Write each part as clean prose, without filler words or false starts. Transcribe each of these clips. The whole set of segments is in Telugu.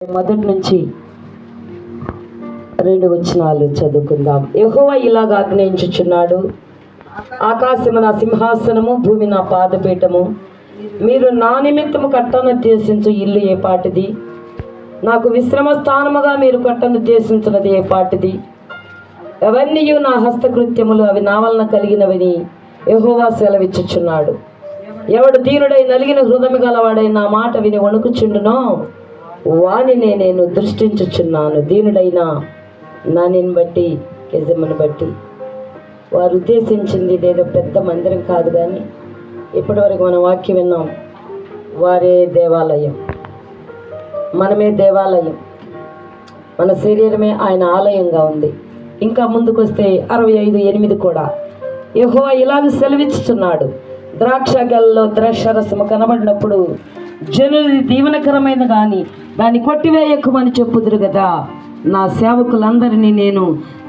మొదటి నుంచి 2 వచనాలు చదువుకుందాం. యెహోవా ఇలాగ ఆజ్ఞయించుచున్నాడు, ఆకాశము నా సింహాసనము, భూమి నా పాదపీఠము. మీరు నా నిమిత్తము కట్టనుద్దేశించు ఇల్లు ఏ పాటిది? నాకు విశ్రమ స్థానముగా మీరు కట్టనుద్దేశించున్నది ఏ పాటిది? అవన్నీ నా హస్తకృత్యములు, అవి నా వలన కలిగినవని యెహోవా సెలవిచ్చుచున్నాడు. ఎవడు దీనుడై నలిగిన హృదయము గలవాడై నా మాట విని వణుకుచుండునో వానినే నేను దృష్టించుచున్నాను. దీనుడైన నానిని బట్టి, యజమును బట్టి. వారు ఉద్దేశించింది ఇదేదో పెద్ద మందిరం కాదు, కానీ ఇప్పటివరకు మనం వాక్యం విన్నాం. వారే దేవాలయం, మనమే దేవాలయం, మన శరీరమే ఆయన ఆలయంగా ఉంది. ఇంకా ముందుకు వస్తే 65:8 కూడా యెహోవా ఇలాగ సెలవిచ్చుచున్నాడు, ద్రాక్ష గెలలో ద్రాక్షరసము కనబడినప్పుడు జనులు దీవెనకరమైన కానీ దాన్ని కొట్టివేయకుమని చెప్పుదురు కదా. నా సేవకులందరినీ నేను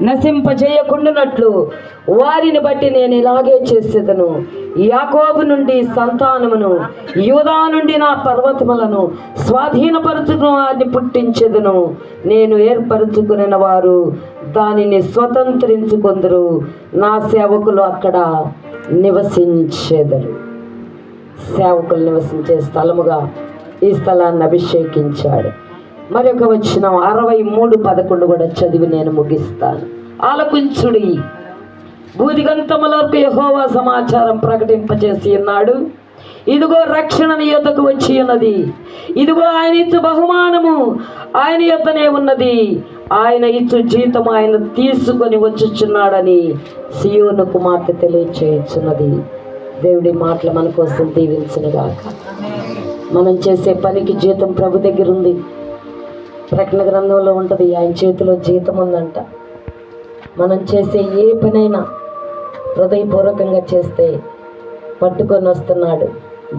నశింపజేయకుండానట్లు వారిని బట్టి నేను ఇలాగే చేసేదను. యాకోబు నుండి సంతానమును, యూదా నుండి నా పర్వతములను స్వాధీనపరుచుకుని వారిని పుట్టించెదను. నేను ఏర్పరచుకున్న వారు దానిని స్వతంత్రించుకొందరు. నా సేవకులు అక్కడ నివసించెదరు. సేవకులు నివసించే స్థలముగా ఈ స్థలాన్ని అభిషేకించాడు. మరొక వచనం 63:11 కూడా చదివి నేను ముగిస్తాను. ఆలకించుడి, భూదిగంతములకు యెహోవా సమాచారం ప్రకటింపజేసి ఉన్నాడు. ఇదిగో రక్షణ నీ యొద్దకు వచ్చి ఉన్నది. ఇదిగో ఆయన ఇచ్చు బహుమానము ఆయన యొద్దనే ఉన్నది. ఆయన ఇచ్చు జీతము ఆయన తీసుకొని వచ్చుచున్నాడని సియోను కుమార్తె తెలియచేయుచున్నది. దేవుడి మాటలు మన కోసం దీవించునుగాక. మనం చేసే పనికి జీతం ప్రభు దగ్గర ఉంది. ప్రకటన గ్రంథంలో ఉంటుంది, ఆయన చేతిలో జీతం ఉందంట. మనం చేసే ఏ పనైనా హృదయపూర్వకంగా చేస్తే పట్టుకొని వస్తున్నాడు,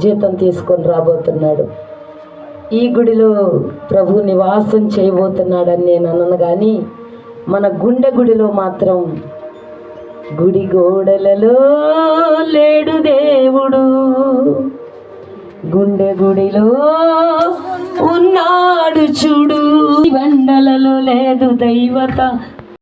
జీతం తీసుకొని రాబోతున్నాడు. ఈ గుడిలో ప్రభు నివాసం చేయబోతున్నాడని నేను అన్నాను, కానీ మన గుండె గుడిలో మాత్రం గుడి గోడలలో లేడు దేవుడు, గుండె గుడిలో ఉన్నాడు చూడు. బండలలో లేదు దైవత,